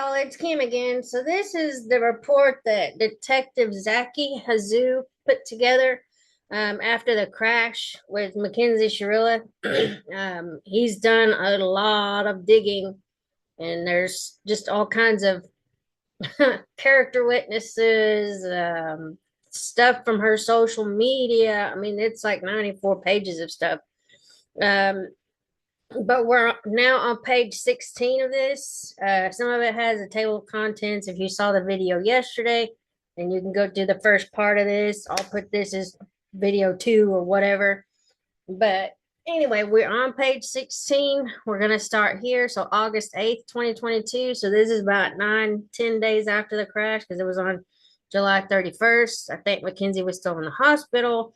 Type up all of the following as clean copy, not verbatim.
y'all, it's Kim again. So this is the report that Detective Zaki Hazou put together after the crash with Mackenzie Shirilla. He's done a lot of digging, and there's just all kinds of character witnesses, stuff from her social media. I mean, it's like 94 pages of stuff. Um, but we're now on page 16 of this. Some of it has a table of contents. If you saw the video yesterday, then you can go do the first part of this. I'll put this as video 2 or whatever. But anyway, we're on page 16. We're going to start here. So August 8th, 2022. So this is about 9-10 days after the crash because it was on July 31st. I think Mackenzie was still in the hospital.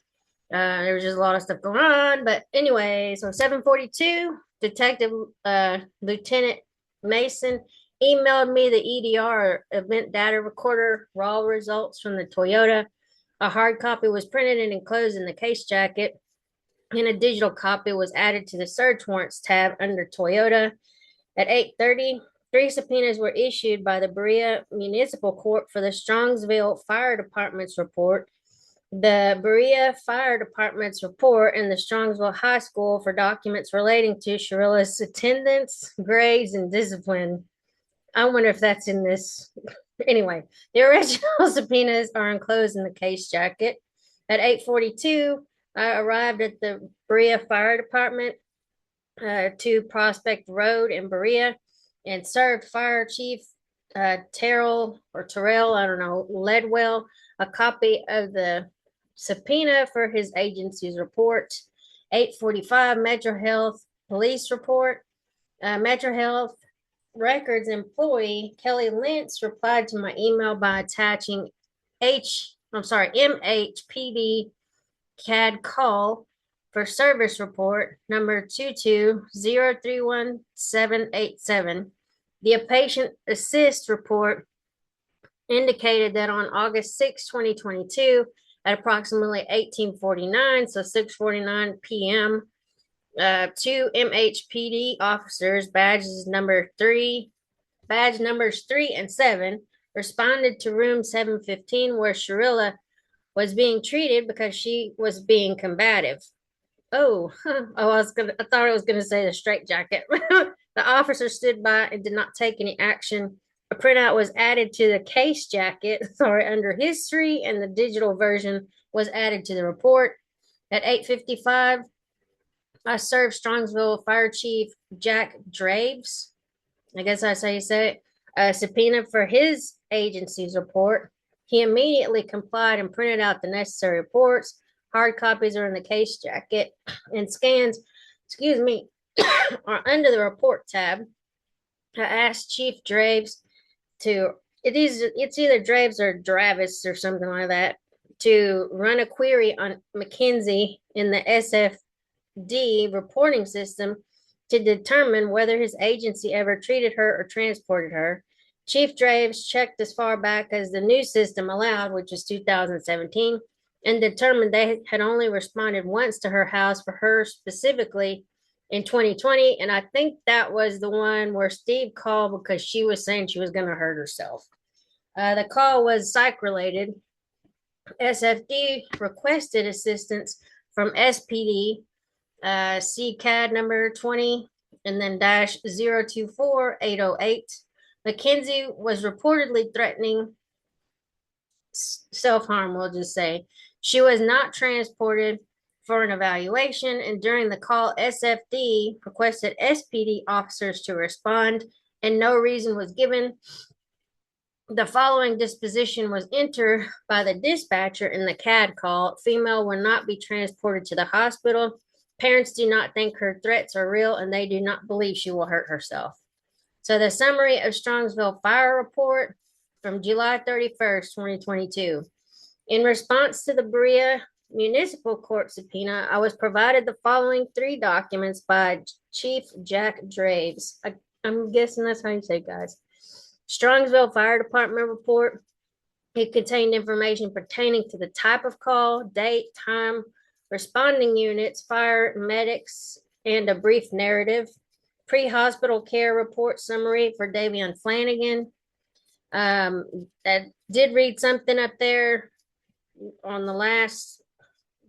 There was just a lot of stuff going on. But anyway, so 7:42, Detective Lieutenant Mason emailed me the EDR, event data recorder, raw results from the Toyota. A hard copy was printed and enclosed in the case jacket, and a digital copy was added to the search warrants tab under Toyota. At 8:30, 3 subpoenas were issued by the Berea Municipal Court for the Strongsville Fire Department's report, the Berea Fire Department's report, and the Strongsville High School for documents relating to Shirilla's attendance, grades, and discipline. I wonder if that's in this. Anyway, the original subpoenas are enclosed in the case jacket. At 8:42, I arrived at the Berea Fire Department, 2 Prospect Road in Berea, and served Fire Chief Terrell, I don't know, Ledwell, a copy of the subpoena for his agency's report. 8:45, Metro Health Police report. Metro Health Records employee Kelly Lentz replied to my email by attaching MHPD CAD call for service report number 22031787. The patient assist report indicated that on August 6, 2022, at approximately 18:49, so 6:49 p.m., 2 MHPD officers, badge numbers 3 and 7, responded to room 715 where Shirilla was being treated because she was being combative. Oh, I thought I was gonna say the straitjacket. The officer stood by and did not take any action. A printout was added to the case jacket, under history, and the digital version was added to the report. At 8:55, I served Strongsville Fire Chief Jack Draves, I guess that's how you say it, a subpoena for his agency's report. He immediately complied and printed out the necessary reports. Hard copies are in the case jacket, and scans, are under the report tab. I asked Chief Draves it's either Draves or Dravis or something like that, to run a query on Mackenzie in the SFD reporting system to determine whether his agency ever treated her or transported her. Chief Draves checked as far back as the new system allowed, which was 2017, and determined they had only responded once to her house for her specifically in 2020. And I think that was the one where Steve called because she was saying she was going to hurt herself. The call was psych related. SFD requested assistance from SPD, CAD number 20, and then dash 024808. Mackenzie was reportedly threatening self-harm, we'll just say. She was not transported for an evaluation, and during the call, SFD requested SPD officers to respond, and no reason was given. The following disposition was entered by the dispatcher in the CAD call. Female will not be transported to the hospital. Parents do not think her threats are real, and they do not believe she will hurt herself. So the summary of Strongsville Fire Report from July 31st, 2022. In response to the Berea Municipal Court subpoena, I was provided the following 3 documents by Chief Jack Draves. I'm guessing that's how you say it, guys. Strongsville Fire Department report. It contained information pertaining to the type of call, date, time, responding units, fire, medics, and a brief narrative. Pre-hospital care report summary for Davion Flanagan. That did read something up there on the last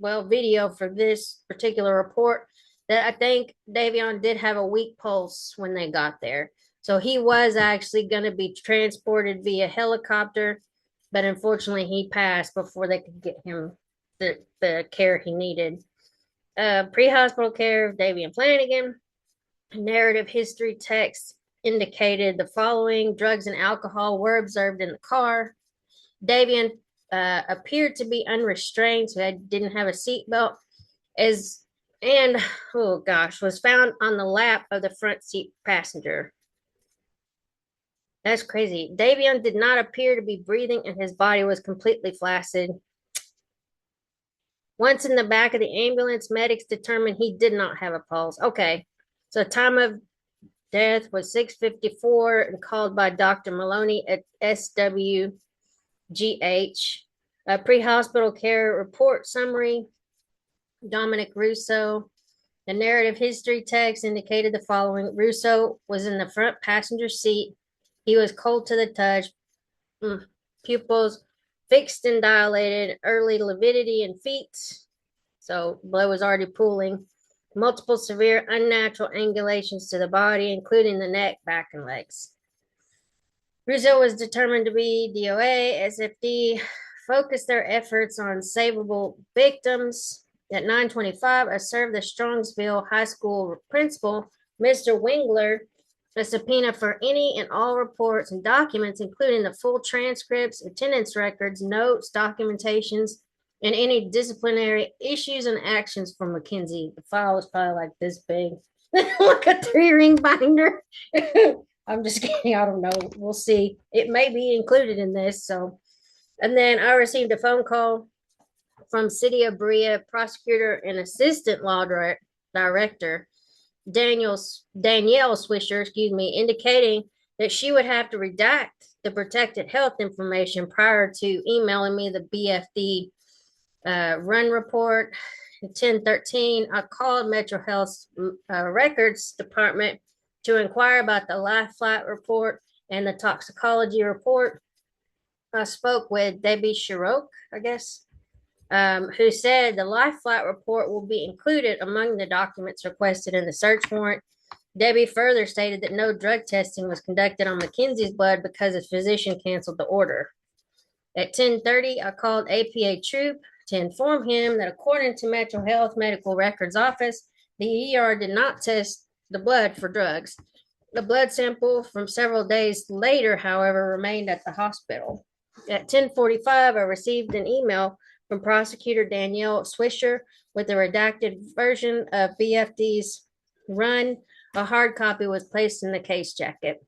video for this particular report that I think Davion did have a weak pulse when they got there. So he was actually going to be transported via helicopter, but unfortunately he passed before they could get him the care he needed. Pre-hospital care of Davion Flanagan. Narrative history text indicated the following: drugs and alcohol were observed in the car. Davion appeared to be unrestrained, so he didn't have a seatbelt. And oh gosh, was found on the lap of the front seat passenger. That's crazy. Davion did not appear to be breathing, and his body was completely flaccid. Once in the back of the ambulance, medics determined he did not have a pulse. Okay, so time of death was 6:54 and called by Dr. Maloney at SWGH. Pre-hospital care report summary. Dominic Russo. The narrative history text indicated the following: Russo was in the front passenger seat. He was cold to the touch, pupils fixed and dilated, early lividity in feet, so blood was already pooling, multiple severe unnatural angulations to the body, including the neck, back, and legs. Russo was determined to be DOA. SFD focused their efforts on savable victims. At 9:25, I served the Strongsville High School principal, Mr. Wingler, a subpoena for any and all reports and documents, including the full transcripts, attendance records, notes, documentations, and any disciplinary issues and actions from Mackenzie. The file was probably like this big, like a 3-ring binder. I'm just kidding. I don't know. We'll see. It may be included in this. So, and then I received a phone call from City of Berea prosecutor and assistant law director Danielle Swisher, indicating that she would have to redact the protected health information prior to emailing me the BFD run report. At 10:13, I called Metro Health's records department to inquire about the life flight report and the toxicology report. I spoke with Debbie Shiroke, I guess, who said the life flight report will be included among the documents requested in the search warrant. Debbie further stated that no drug testing was conducted on Mackenzie's blood because his physician canceled the order. At 10:30, I called APA Troop to inform him that according to Metro Health Medical Records Office, the ER did not test the blood for drugs. The blood sample from several days later, however, remained at the hospital. At 10:45, I received an email from prosecutor Danielle Swisher with a redacted version of BFD's run. A hard copy was placed in the case jacket.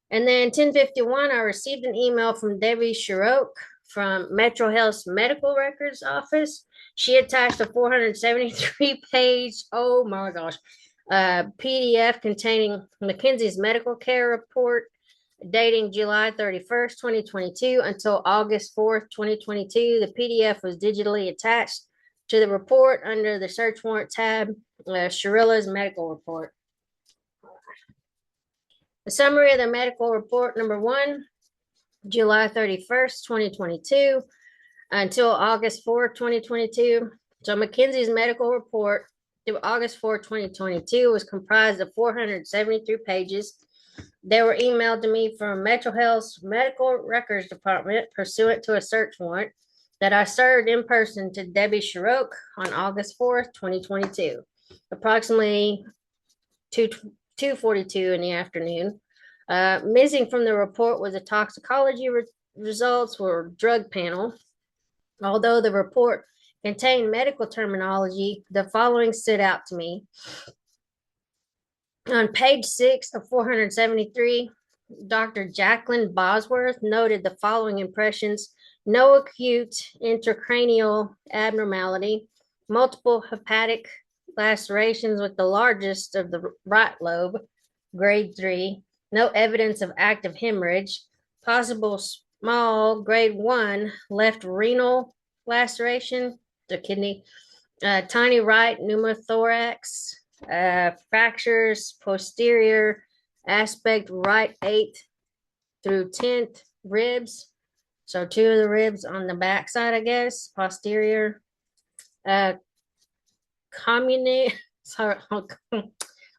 And then 10:51, I received an email from Debbie Shiroke from Metro Health's Medical Records Office. She attached a 473-page, oh my gosh, PDF containing Mackenzie's medical care report dating July 31st, 2022 until August 4th, 2022. The PDF was digitally attached to the report under the search warrant tab, Shirilla's medical report. A summary of the medical report number 1, July 31st, 2022 until August 4th, 2022. So Mackenzie's medical report through August 4th, 2022 was comprised of 473 pages. They were emailed to me from Metro Health's Medical Records Department pursuant to a search warrant that I served in person to Debbie Shiroke on August 4th, 2022, approximately 2:42 in the afternoon. Missing from the report was a toxicology results for drug panel. Although the report contained medical terminology, the following stood out to me. On page 6 of 473, Dr. Jacqueline Bosworth noted the following impressions: no acute intracranial abnormality, multiple hepatic lacerations with the largest of the right lobe, grade 3, no evidence of active hemorrhage, possible small grade 1 left renal laceration, the kidney, tiny right pneumothorax, fractures posterior aspect right 8 through 10th ribs. So two of the ribs on the back side, I guess, posterior. Uh, communi- sorry,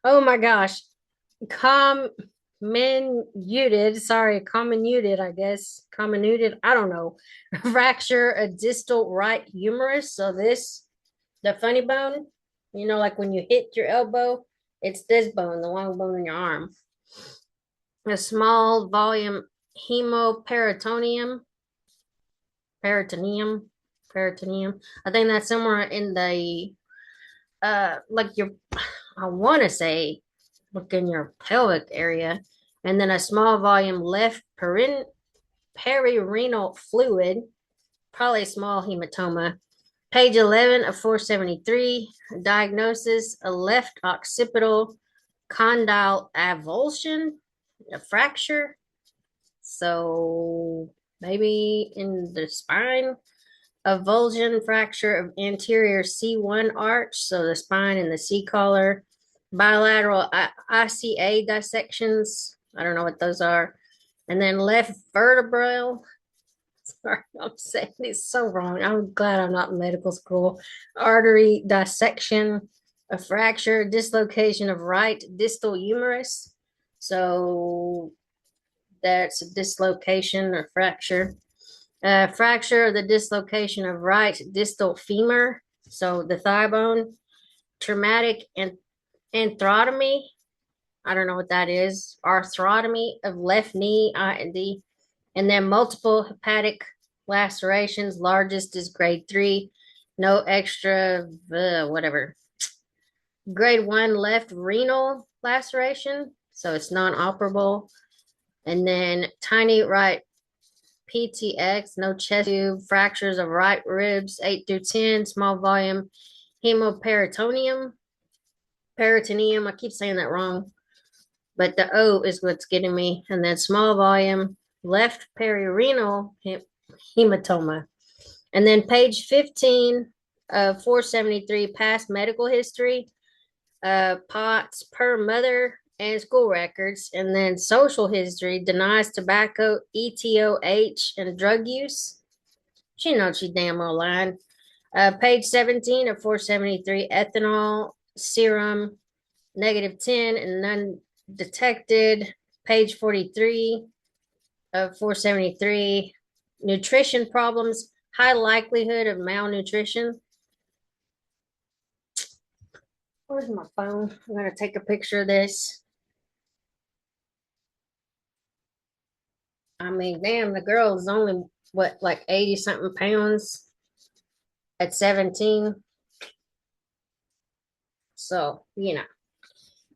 oh my gosh, comminuted, I guess, comminuted, I don't know, fracture a distal right humerus. So this, the funny bone, like when you hit your elbow, it's this bone, the long bone in your arm. A small volume hemoperitoneum, peritoneum, peritoneum. I think that's somewhere in the like your, I want to say, like in your pelvic area, and then a small volume left perirenal fluid, probably a small hematoma. Page 11 of 473, diagnosis, a left occipital condyle avulsion, a fracture. So maybe in the spine, avulsion fracture of anterior C1 arch, so the spine and the C collar, bilateral ICA dissections. I don't know what those are. And then left vertebral. Sorry, I'm saying this so wrong. I'm glad I'm not in medical school. Artery dissection, a fracture, dislocation of right distal humerus. So that's a dislocation or fracture. Fracture of the dislocation of right distal femur, so the thigh bone. Traumatic and arthrotomy. I don't know what that is. Arthrotomy of left knee, I&D. And then multiple hepatic lacerations. Largest is grade 3. No extra, whatever. Grade 1 left renal laceration, so it's non-operable. And then tiny right PTX, no chest tube, fractures of right ribs, 8 through 10, small volume hemoperitoneum, peritoneum. I keep saying that wrong, but the O is what's getting me. And then small volume left perirenal hematoma. And then page 15 of 473, past medical history, POTS per mother and school records. And then social history, denies tobacco, ETOH, and drug use. She knows she damn well lying. Page 17 of 473, ethanol, serum, -10 and none detected. Page 43 of 473, nutrition problems, high likelihood of malnutrition. Where's my phone? I'm going to take a picture of this. I mean, damn, the girl is only, what, like 80 something pounds at 17. So,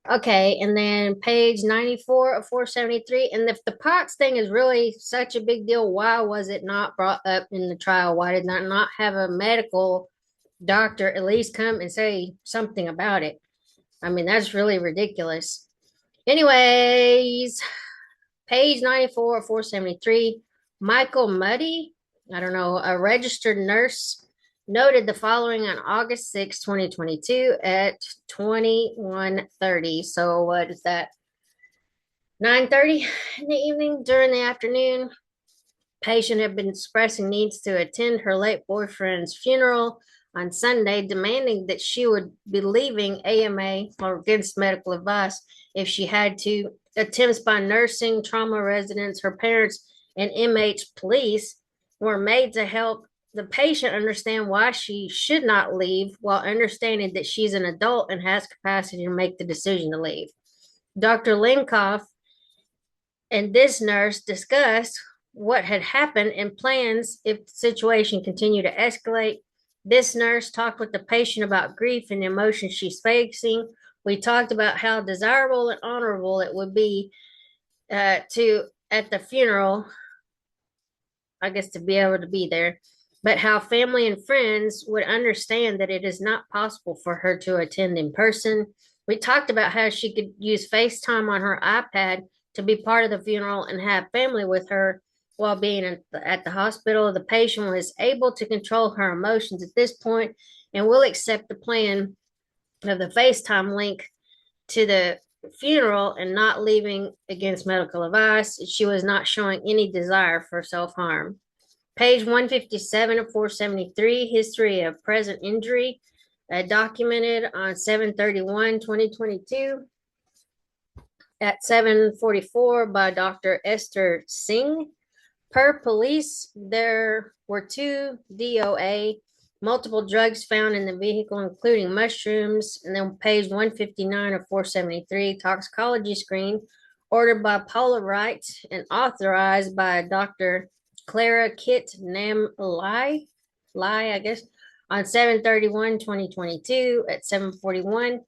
Okay, and then page 94 of 473. And if the POTS thing is really such a big deal, why was it not brought up in the trial? Why did not have a medical doctor at least come and say something about it? I mean, that's really ridiculous. Anyways, page 94 of 473. Michael Muddy, I don't know, a registered nurse, noted the following on August 6, 2022 at 21:30. So what is that? 9:30 in the evening during the afternoon. Patient had been expressing needs to attend her late boyfriend's funeral on Sunday, demanding that she would be leaving AMA or against medical advice if she had to. Attempts by nursing, trauma residents, her parents, and MH police were made to help the patient understand why she should not leave while understanding that she's an adult and has capacity to make the decision to leave. Dr. Linkoff and this nurse discussed what had happened and plans if the situation continued to escalate. This nurse talked with the patient about grief and the emotions she's facing. We talked about how desirable and honorable it would be to, at the funeral, I guess, to be able to be there, but how family and friends would understand that it is not possible for her to attend in person. We talked about how she could use FaceTime on her iPad to be part of the funeral and have family with her while being at the hospital. The patient was able to control her emotions at this point and will accept the plan of the FaceTime link to the funeral and not leaving against medical advice. She was not showing any desire for self-harm. Page 157 of 473, history of present injury, documented on 7/31/2022 at 7:44 by Dr. Esther Singh. Per police, there were 2 DOA, multiple drugs found in the vehicle, including mushrooms. And then page 159 of 473, toxicology screen, ordered by Paula Wright and authorized by Dr. Clara Kit Nam Lai, I guess, on 7/31/2022 at 7:41.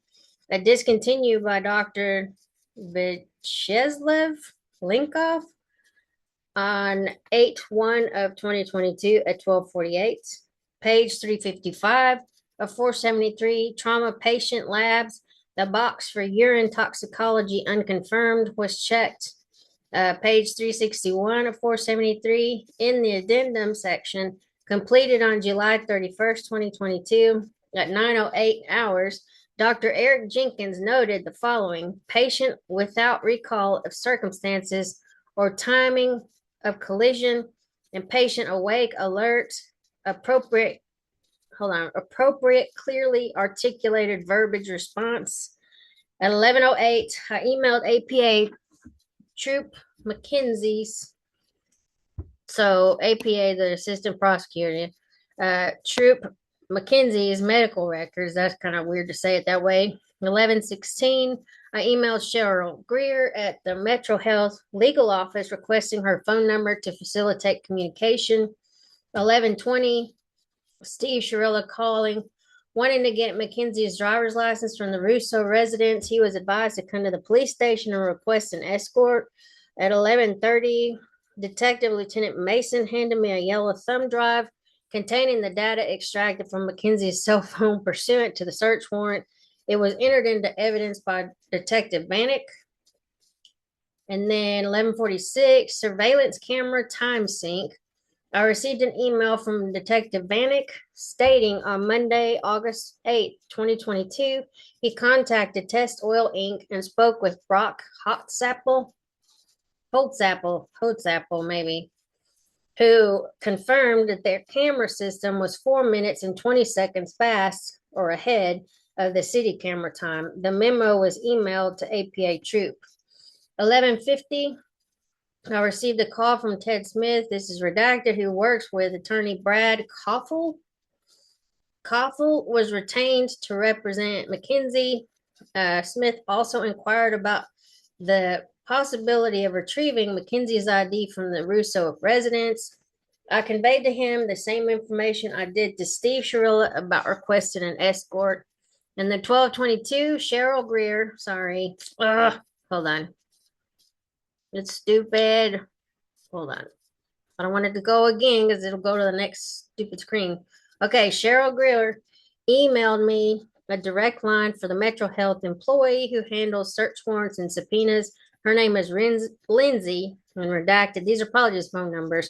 Discontinued by Dr. Vyacheslav Linkov on 8/1 of 2022 at 12:48. Page 355 of 473, trauma patient labs. The box for urine toxicology unconfirmed was checked. Page 361 of 473, in the addendum section, completed on July 31st, 2022 at 9:08 hours. Dr. Eric Jenkins noted the following: patient without recall of circumstances or timing of collision, and patient awake, alert, appropriate, clearly articulated verbiage response. At 11:08, I emailed APA Troop Mackenzie's, so APA, the assistant prosecutor, Troop Mackenzie's medical records. That's kind of weird to say it that way. 11:16, I emailed Cheryl Greer at the Metro Health legal office requesting her phone number to facilitate communication. 11:20, Steve Shirilla calling, wanting to get Mackenzie's driver's license from the Russo residence. He was advised to come to the police station and request an escort. At 11:30, Detective Lieutenant Mason handed me a yellow thumb drive containing the data extracted from Mackenzie's cell phone pursuant to the search warrant. It was entered into evidence by Detective Bannock. And then 11:46, surveillance camera time sync. I received an email from Detective Bannock stating on Monday, August 8th, 2022, he contacted Test Oil Inc. and spoke with Brock Holtzapfel, maybe, who confirmed that their camera system was 4 minutes and 20 seconds fast or ahead of the city camera time. The memo was emailed to APA Troop. 11:50, I received a call from Ted Smith. This is redacted, who works with attorney Brad Koffel. Koffel was retained to represent Mackenzie. Smith also inquired about the possibility of retrieving Mackenzie's ID from the Russo residence. I conveyed to him the same information I did to Steve Shirilla about requesting an escort. And the 12:22, Cheryl Greer, hold on. It's stupid. Hold on. I don't want it to go again because it'll go to the next stupid screen. Okay, Cheryl Greer emailed me a direct line for the Metro Health employee who handles search warrants and subpoenas. Her name is Lindsay, and redacted. These are probably just phone numbers.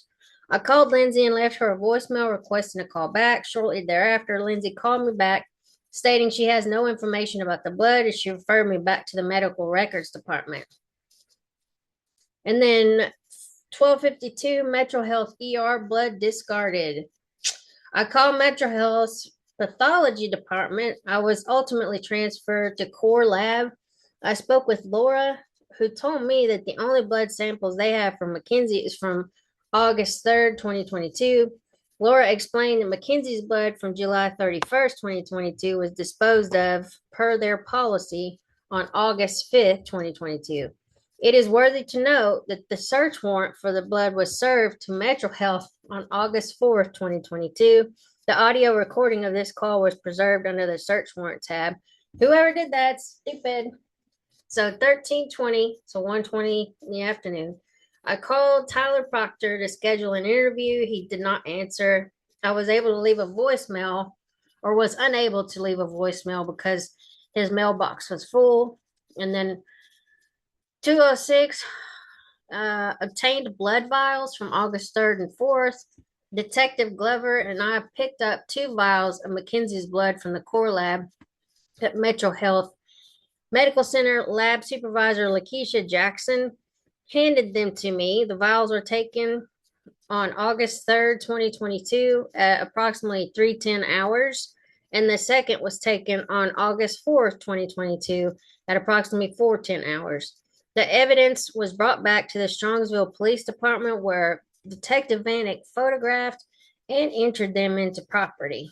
I called Lindsay and left her a voicemail requesting a call back. Shortly thereafter, Lindsay called me back, stating she has no information about the blood, and she referred me back to the medical records department. And then 12:52, Metro Health ER, blood discarded. I called Metro Health's pathology department. I was ultimately transferred to core lab. I spoke with Laura, who told me that the only blood samples they have from Mackenzie is from August 3rd, 2022. Laura explained that Mackenzie's blood from July 31st, 2022 was disposed of per their policy on August 5th, 2022. It is worthy to note that the search warrant for the blood was served to Metro Health on August 4th, 2022. The audio recording of this call was preserved under the search warrant tab. Whoever did that's stupid. So 13:20, so 1:20 in the afternoon, I called Tyler Proctor to schedule an interview. He did not answer. I was able to leave a voicemail, or was unable to leave a voicemail because his mailbox was full. And then 2:06, obtained blood vials from August 3rd and 4th. Detective Glover and I picked up 2 vials of Mackenzie's blood from the core lab at Metro Health Medical Center lab supervisor Lakeisha Jackson handed them to me. The vials were taken on August 3rd, 2022 at approximately 3:10 hours, and the second was taken on August 4th, 2022 at approximately 4:10 hours. The evidence was brought back to the Strongsville Police Department where Detective Vanek photographed and entered them into property.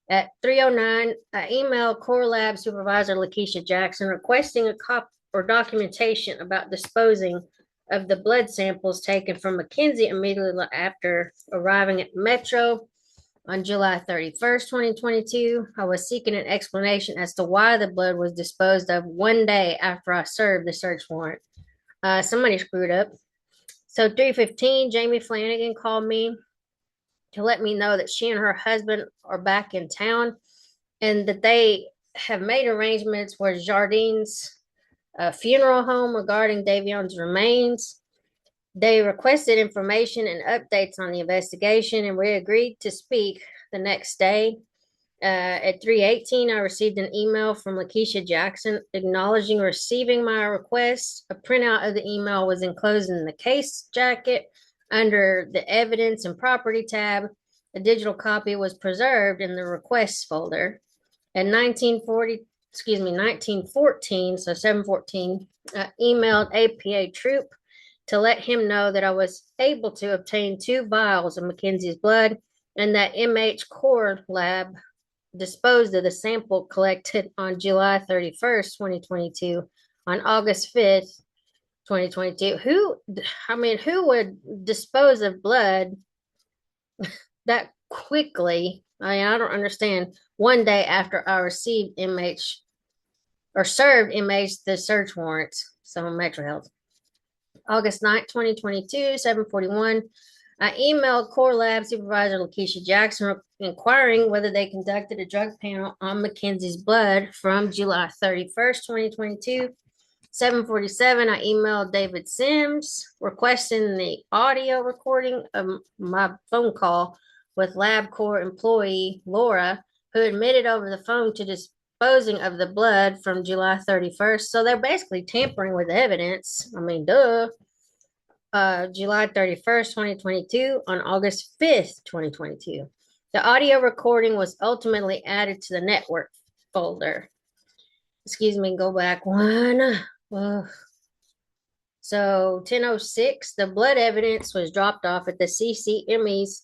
At 3:09, I emailed Core Lab Supervisor Lakeisha Jackson requesting a copy or documentation about disposing of the blood samples taken from Mackenzie immediately after arriving at Metro on July 31st, 2022. I was seeking an explanation as to why the blood was disposed of one day after I served the search warrant. Somebody screwed up. So 3:15, Jamie Flanagan called me to let me know that she and her husband are back in town and that they have made arrangements for Jardine's funeral home regarding Davion's remains. They requested information and updates on the investigation, and we agreed to speak the next day. At 3:18, I received an email from Lakeisha Jackson acknowledging receiving my request. A printout of the email was enclosed in the case jacket under the evidence and property tab. A digital copy was preserved in the requests folder. In 1914, so 714, I emailed APA Troop to let him know that I was able to obtain 2 vials of Mackenzie's blood and that MH Core Lab disposed of the sample collected on July 31st, 2022, on August 5th, 2022. Who would dispose of blood that quickly? I don't understand. One day after I received MH or served MH the search warrants, so Metro Health. August 9th, 2022, 7:41. I emailed Core Lab Supervisor Lakeisha Jackson inquiring whether they conducted a drug panel on Mackenzie's blood from July 31st, 2022. 7:47, I emailed David Sims requesting the audio recording of my phone call with LabCorp employee Laura, who admitted over the phone to disposing of the blood from July 31st. So they're basically tampering with evidence. I mean, duh. July 31st, 2022, on August 5th, 2022. The audio recording was ultimately added to the network folder. Excuse me, go back one. So 10:06, the blood evidence was dropped off at the CCME's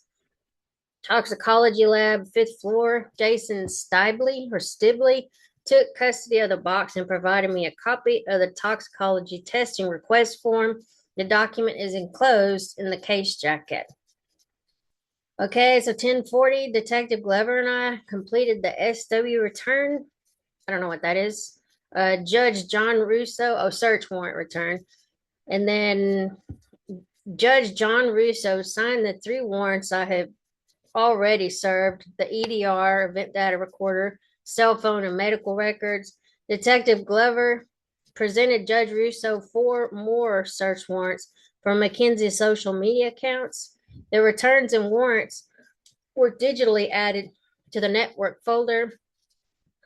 toxicology lab, 5th floor. Jason Stibley took custody of the box and provided me a copy of the toxicology testing request form. The document is enclosed in the case jacket. Okay, so 10:40, Detective Glover and I completed the SW return. I don't know what that is. Judge John Russo, search warrant return. And then Judge John Russo signed the 3 warrants I had already served: the EDR, event data recorder, cell phone, and medical records. Detective Glover presented Judge Russo 4 more search warrants for Mackenzie's social media accounts. The returns and warrants were digitally added to the network folder.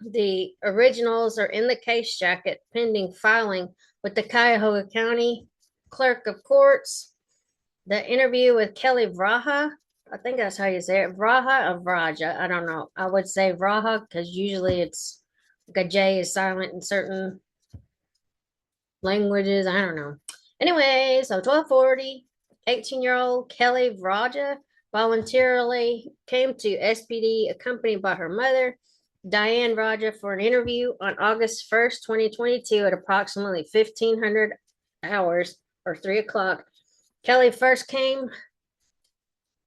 The originals are in the case jacket pending filing with the Cuyahoga County Clerk of Courts. The interview with Kelly Vraha, I think that's how you say it, Vraha or Vraja, I don't know. I would say Vraha because usually it's like a J is silent in certain languages. I don't know. Anyway, so 12:40, 18-year-old Kelly Vraja voluntarily came to SPD accompanied by her mother, Diane Vraja, for an interview on August 1st, 2022 at approximately 1500 hours or 3 o'clock. Kelly first came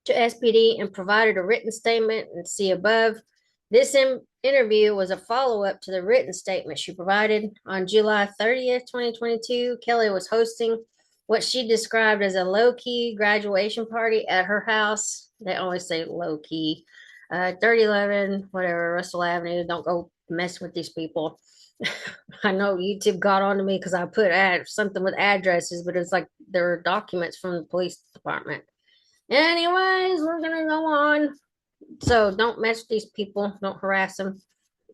to SPD and provided a written statement, and see above. This interview was a follow-up to the written statement she provided. On July 30th, 2022, Kelly was hosting what she described as a low-key graduation party at her house. They always say low-key. 3011, whatever, Russell Avenue. Don't go mess with these people. I know YouTube got on to me because I put something with addresses, but it's like there are documents from the police department. Anyways, we're gonna go on. So don't mess with these people. Don't harass them.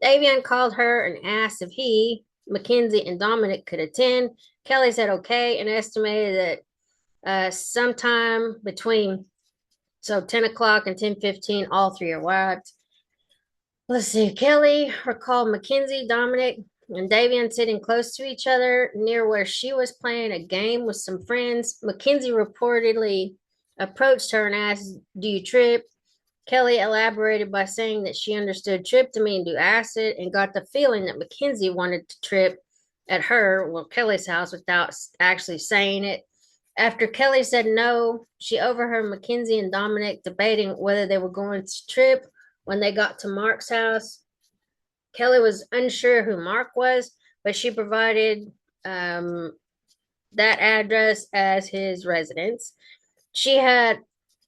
Davion called her and asked if he Mackenzie and Dominic could attend. Kelly said okay and estimated that sometime between 10 o'clock and 10:15, all three arrived. Let's see. Kelly recalled Mackenzie, Dominic, and Davian sitting close to each other near where she was playing a game with some friends. Mackenzie reportedly approached her and asked, "Do you trip?" Kelly elaborated by saying that she understood trip to mean do acid and got the feeling that Mackenzie wanted to trip at her, well, Kelly's house, without actually saying it. After Kelly said no, she overheard Mackenzie and Dominic debating whether they were going to trip when they got to Mark's house. Kelly was unsure who Mark was, but she provided that address as his residence. She had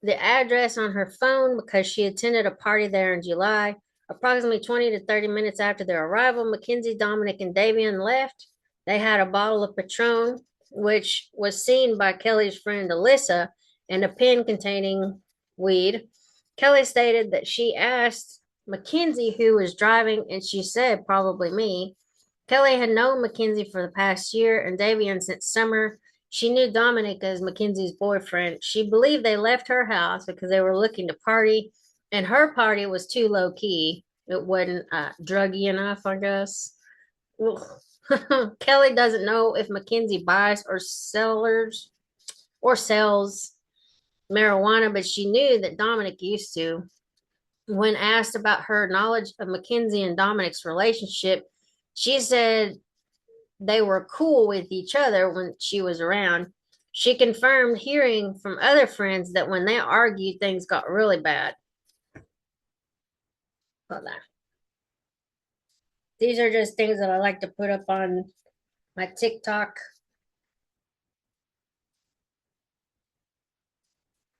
the address on her phone because she attended a party there in July. Approximately 20 to 30 minutes after their arrival, Mackenzie, Dominic, and Davian left. They had a bottle of Patron, which was seen by Kelly's friend Alyssa, and a pen containing weed. Kelly stated that she asked Mackenzie who was driving, and she said probably me. Kelly had known Mackenzie for the past year and Davian since summer. She knew Dominic as Mackenzie's boyfriend. She believed they left her house because they were looking to party, and her party was too low key. It wasn't druggy enough, I guess. Kelly doesn't know if Mackenzie buys or sells marijuana, but she knew that Dominic used to. When asked about her knowledge of Mackenzie and Dominic's relationship, she said they were cool with each other when she was around. She confirmed hearing from other friends that when they argued, things got really bad. Hold on. These are just things that I like to put up on my TikTok.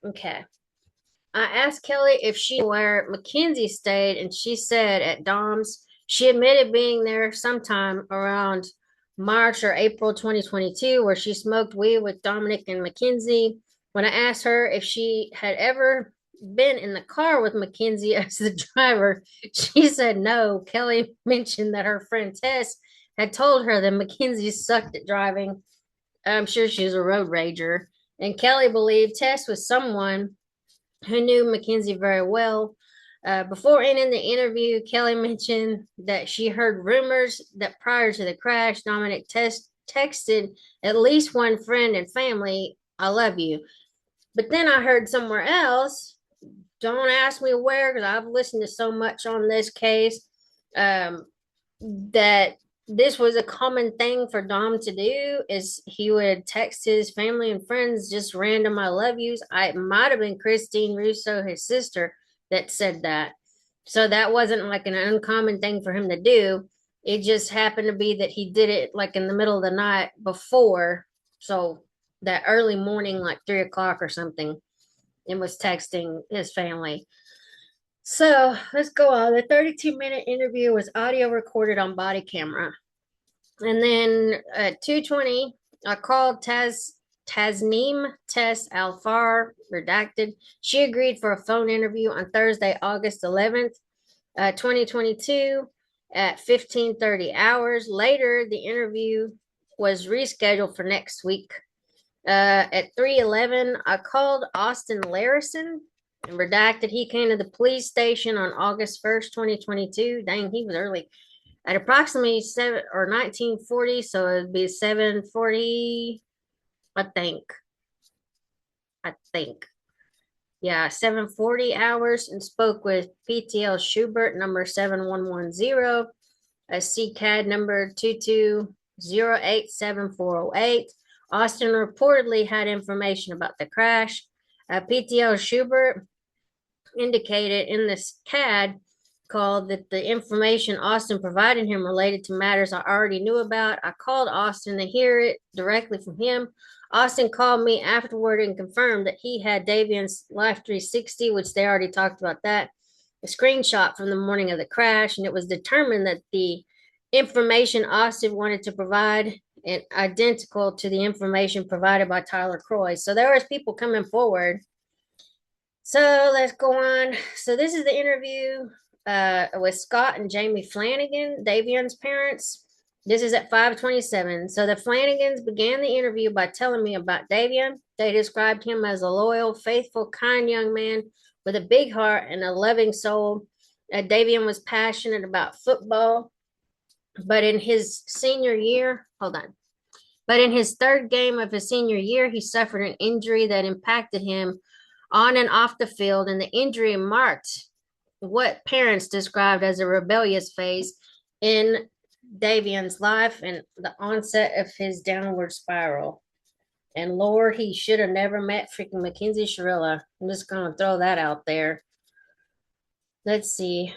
Okay. I asked Kelly if she knew where Mackenzie stayed, and she said at Dom's. She admitted being there sometime around March or April 2022, where she smoked weed with Dominic and Mackenzie. When I asked her if she had ever been in the car with Mackenzie as the driver, she said no. Kelly mentioned that her friend Tess had told her that Mackenzie sucked at driving. I'm sure she's a road rager. And Kelly believed Tess was someone who knew Mackenzie very well. Before ending the interview, Kelly mentioned that she heard rumors that prior to the crash, Dominic texted at least one friend and family, "I love you." But then I heard somewhere else, don't ask me where because I've listened to so much on this case, that this was a common thing for Dom to do is he would text his family and friends just random I love yous. It might have been Christine Russo, his sister, that said that. So that wasn't like an uncommon thing for him to do. It just happened to be that he did it like in the middle of the night before. So that early morning, like 3 o'clock or something, and was texting his family. So let's go on. The 32-minute interview was audio recorded on body camera. And then at 2:20, I called Tasneem Tess Alfar, redacted. She agreed for a phone interview on Thursday, August 11th, 2022 at 15:30 hours. Later, the interview was rescheduled for next week. At 3:11, I called Austin Larison, and redacted. He came to the police station on August 1st, 2022. Dang, he was early. At approximately 1940, so it'd be 7:40, I think. I think. Yeah, 7:40 hours, and spoke with PTL Schubert number 7110, a CCAD number 22087408. Austin reportedly had information about the crash. PTL Schubert indicated in this CAD called that the information Austin provided him related to matters I already knew about. I called Austin to hear it directly from him. Austin called me afterward and confirmed that he had Davian's Life 360, which they already talked about that, a screenshot from the morning of the crash, and it was determined that the information Austin wanted to provide and identical to the information provided by Tyler Croy. So there was people coming forward. So let's go on. So this is the interview with Scott and Jamie Flanagan, Davian's parents. This is at 5:27. So the Flanagans began the interview by telling me about Davian. They described him as a loyal, faithful, kind young man with a big heart and a loving soul. Davian was passionate about football, but in his senior year, hold on. But in his third game of his senior year, he suffered an injury that impacted him on and off the field, and the injury marked what parents described as a rebellious phase in Davian's life and the onset of his downward spiral. And Lord, he should have never met freaking Mackenzie Shirilla. I'm just gonna throw that out there. Let's see.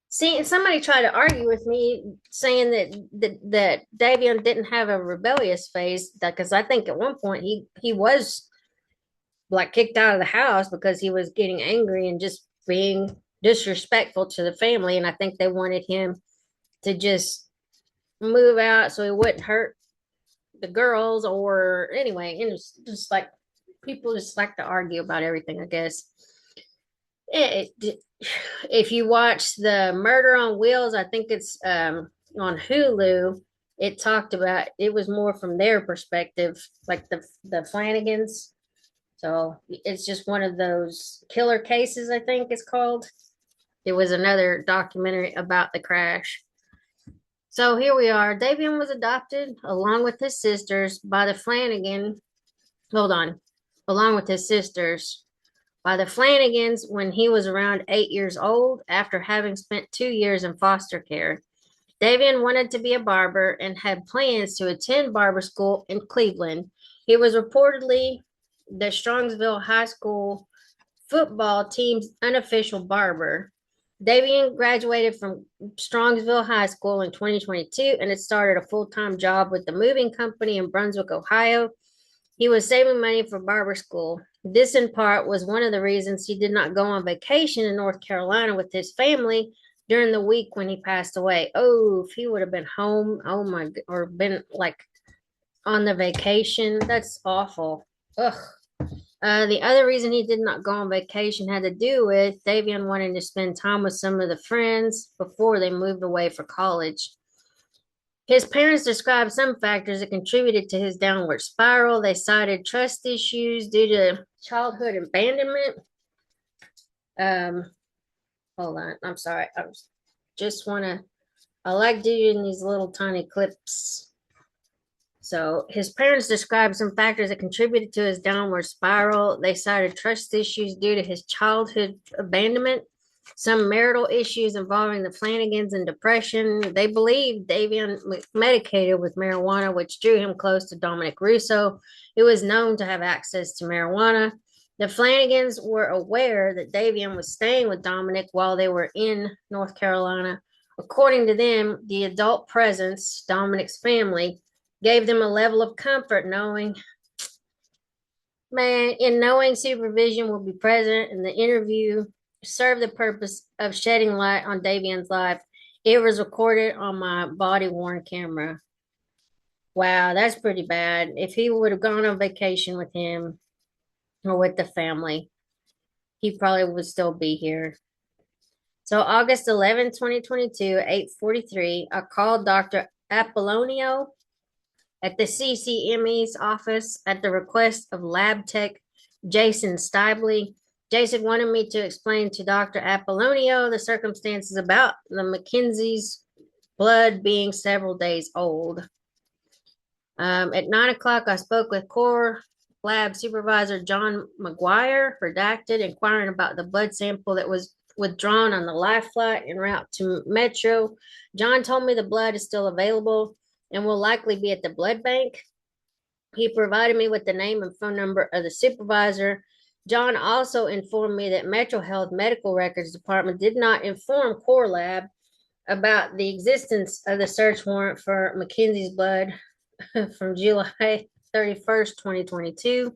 See, somebody tried to argue with me saying that Davian didn't have a rebellious phase because I think at one point he was like kicked out of the house because he was getting angry and just being disrespectful to the family, and I think they wanted him to just move out so he wouldn't hurt the girls or anyway. And it's just like people just like to argue about everything, I guess. If you watch the Murder on Wheels, I think it's on Hulu. It talked about it was more from their perspective, like the Flanagans. So it's just one of those killer cases, I think it's called. It was another documentary about the crash. So here we are. Davian was adopted along with his sisters by the Flanagan. Hold on. Along with his sisters by the Flanagans when he was around 8 years old after having spent 2 years in foster care. Davian wanted to be a barber and had plans to attend barber school in Cleveland. He was reportedly the Strongsville High School football team's unofficial barber. Davian graduated from Strongsville High School in 2022 and had started a full-time job with the moving company in Brunswick, Ohio. He was saving money for barber school. This, in part, was one of the reasons he did not go on vacation in North Carolina with his family during the week when he passed away. Oh, if he would have been home, oh my, or been like on the vacation, that's awful. Ugh. The other reason he did not go on vacation had to do with Davian wanting to spend time with some of the friends before they moved away for college. His parents described some factors that contributed to his downward spiral. They cited trust issues due to childhood abandonment. Um, Hold on, I'm sorry. Just want to. I like doing these little tiny clips. So his parents described some factors that contributed to his downward spiral. They cited trust issues due to his childhood abandonment, some marital issues involving the Flanagans, and depression. They believed Davian medicated with marijuana, which drew him close to Dominic Russo, who was known to have access to marijuana. The Flanagans were aware that Davian was staying with Dominic while they were in North Carolina. According to them, the adult presence, Dominic's family, gave them a level of comfort knowing supervision will be present, and the interview served the purpose of shedding light on Davian's life. It was recorded on my body worn camera. Wow, that's pretty bad. If he would have gone on vacation with him or with the family, he probably would still be here. So August 11, 2022, 8:43, I called Dr. Apollonio at the CCME's office at the request of lab tech Jason Stibley. Jason wanted me to explain to Dr. Apollonio the circumstances about the Mackenzie's blood being several days old. At 9 o'clock, I spoke with core lab supervisor John McGuire, redacted, inquiring about the blood sample that was withdrawn on the life flight en route to Metro. John told me the blood is still available and will likely be at the blood bank. He provided me with the name and phone number of the supervisor. John also informed me that Metro Health Medical Records Department did not inform Core Lab about the existence of the search warrant for Mackenzie's blood from July 31st, 2022.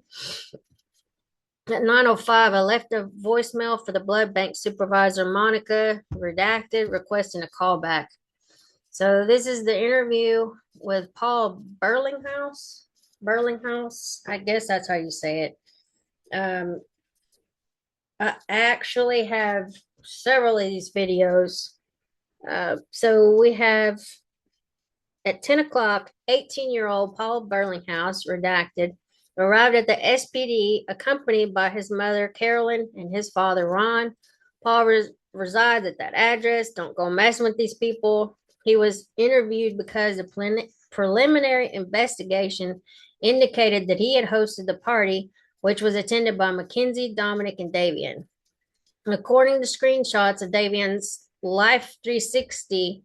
At 9:05, I left a voicemail for the blood bank supervisor, Monica, redacted, requesting a call back. So this is the interview with Paul Burlinghouse. Burlinghouse, I guess that's how you say it. I actually have several of these videos So we have at 10 o'clock, 18-year-old Paul Burlinghouse, redacted, arrived at the SPD accompanied by his mother, Carolyn, and his father, Ron. Paul resides at that address. Don't go messing with these people. He was interviewed because the preliminary investigation indicated that he had hosted the party, which was attended by Mackenzie, Dominic, and Davian. According to screenshots of Davian's Life 360,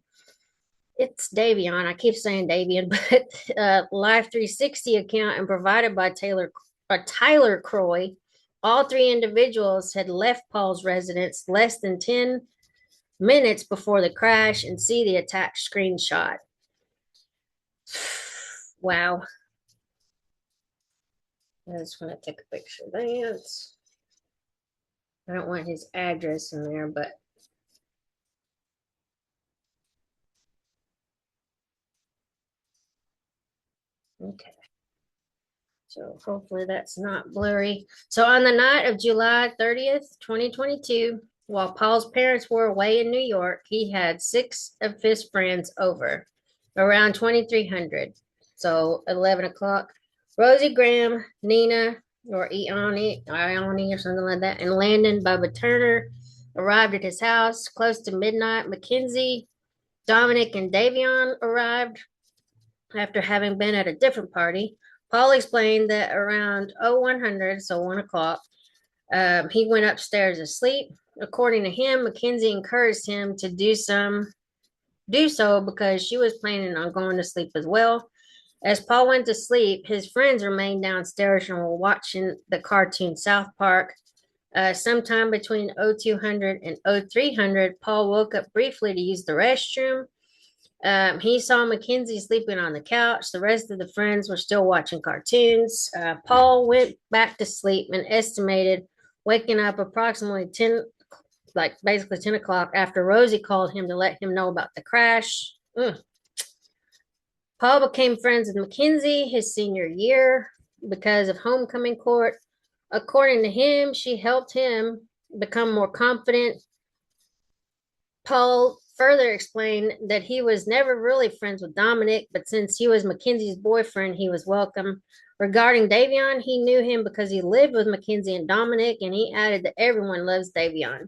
it's Davion. I keep saying Davian, but Live 360 account and provided by Tyler Croy. All three individuals had left Paul's residence less than 10 minutes before the crash, and see the attached screenshot. Wow. I just want to take a picture of that. I don't want his address in there, but okay. So hopefully that's not blurry. So on the night of July 30th, 2022, while Paul's parents were away in New York, he had six of his friends over around 2300. So 11 o'clock. Rosie Graham, Nina, or Ione or something like that, and Landon Bubba Turner arrived at his house close to midnight. Mackenzie, Dominic, and Davion arrived after having been at a different party. Paul explained that around 0100, so 1 o'clock, he went upstairs to sleep. According to him, Mackenzie encouraged him to do so because she was planning on going to sleep as well. As Paul went to sleep, his friends remained downstairs and were watching the cartoon South Park. Sometime between 0200 and 0300, Paul woke up briefly to use the restroom. He saw Mackenzie sleeping on the couch. The rest of the friends were still watching cartoons. Paul went back to sleep and estimated waking up approximately 10, like basically 10 o'clock after Rosie called him to let him know about the crash. Paul became friends with Mackenzie his senior year because of homecoming court. According to him, she helped him become more confident. Paul further explained that he was never really friends with Dominic, but since he was Mackenzie's boyfriend, he was welcome. Regarding Davion, he knew him because he lived with Mackenzie and Dominic, and he added that everyone loves Davion.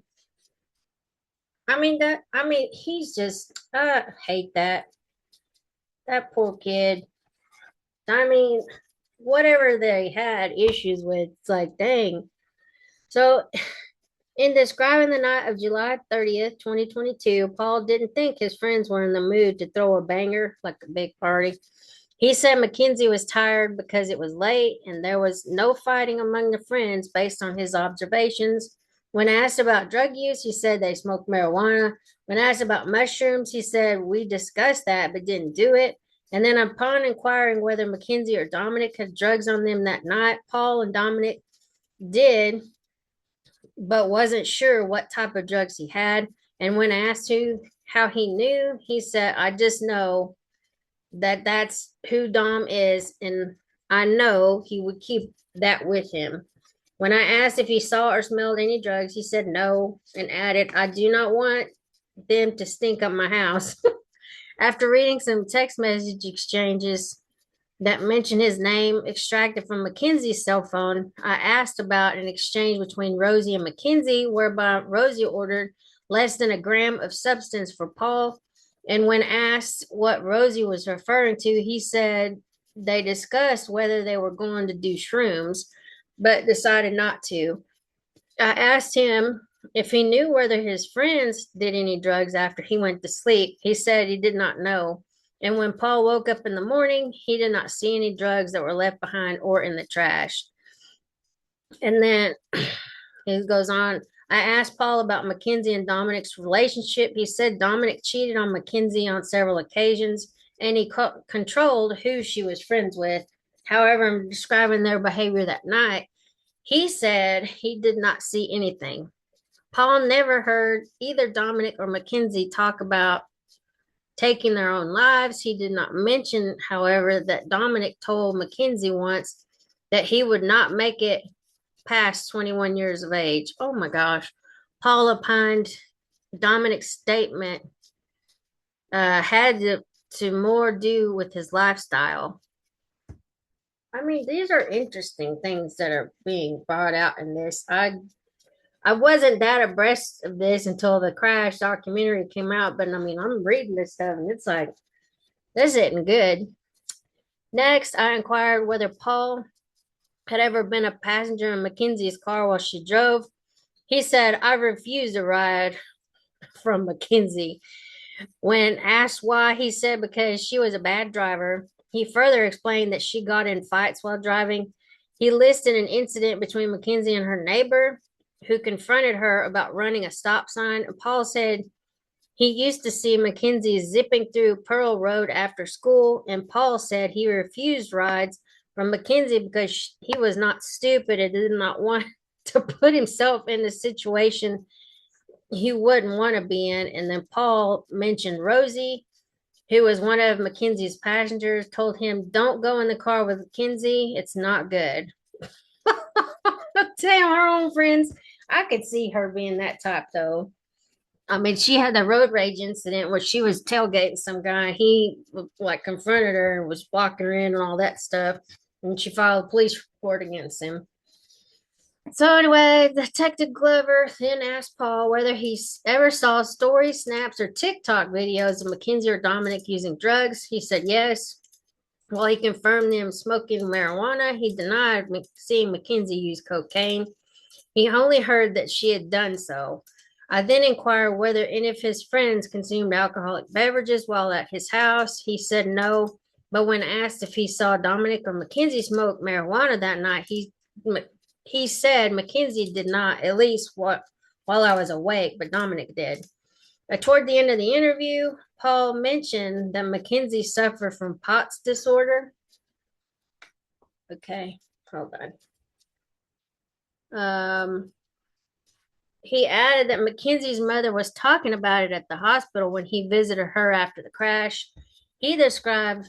He's just I hate that. That poor kid. I mean, whatever they had issues with, it's like, dang. So in describing the night of July 30th, 2022, Paul didn't think his friends were in the mood to throw a banger like a big party. He said Mackenzie was tired because it was late and there was no fighting among the friends based on his observations. When asked about drug use, he said they smoked marijuana. When asked about mushrooms, he said we discussed that but didn't do it. And then upon inquiring whether Mackenzie or Dominic had drugs on them that night, Paul and Dominic did, but wasn't sure what type of drugs he had. And when asked how he knew, he said, I just know that that's who Dom is, and I know he would keep that with him. When I asked if he saw or smelled any drugs, he said no and added, I do not want them to stink up my house. After reading some text message exchanges that mentioned his name extracted from Mackenzie's cell phone, I asked about an exchange between Rosie and Mackenzie, whereby Rosie ordered less than a gram of substance for Paul. And when asked what Rosie was referring to, he said they discussed whether they were going to do shrooms, but decided not to. I asked him if he knew whether his friends did any drugs after he went to sleep. He said he did not know. And when Paul woke up in the morning, he did not see any drugs that were left behind or in the trash. And then he goes on. I asked Paul about Mackenzie and Dominic's relationship. He said Dominic cheated on Mackenzie on several occasions and he controlled who she was friends with. However, in describing their behavior that night, he said he did not see anything. Paul never heard either Dominic or Mackenzie talk about taking their own lives. He did not mention, however, that Dominic told Mackenzie once that he would not make it past 21 years of age. Oh my gosh. Paul opined Dominic's statement had to more do with his lifestyle. I mean, these are interesting things that are being brought out in this. I wasn't that abreast of this until the crash documentary came out, but I mean, I'm reading this stuff and it's like this isn't good. Next, I inquired whether Paul had ever been a passenger in Mackenzie's car while she drove. He said, I refused a ride from Mackenzie. When asked why, he said because she was a bad driver. He further explained that she got in fights while driving. He listed an incident between Mackenzie and her neighbor, who confronted her about running a stop sign. Paul said he used to see Mackenzie zipping through Pearl Road after school, and Paul said he refused rides from Mackenzie because he was not stupid and did not want to put himself in a situation he wouldn't want to be in. And then Paul mentioned Rosie, who was one of Mackenzie's passengers, told him, Don't go in the car with Mackenzie. It's not good. Damn, her own friends. I could see her being that type, though. I mean, she had the road rage incident where she was tailgating some guy. He like confronted her and was walking her in and all that stuff. And she filed a police report against him. So anyway, Detective Glover then asked Paul whether he ever saw story snaps or TikTok videos of Mackenzie or Dominic using drugs. He said yes. While he confirmed them smoking marijuana, he denied seeing Mackenzie use cocaine. He only heard that she had done so. I then inquired whether any of his friends consumed alcoholic beverages while at his house. He said no, but when asked if he saw Dominic or Mackenzie smoke marijuana that night, he said Mackenzie did not, at least while I was awake, but Dominic did. Toward the end of the interview, Paul mentioned that Mackenzie suffered from POTS disorder. Okay, hold on. He added that Mackenzie's mother was talking about it at the hospital when he visited her after the crash. He described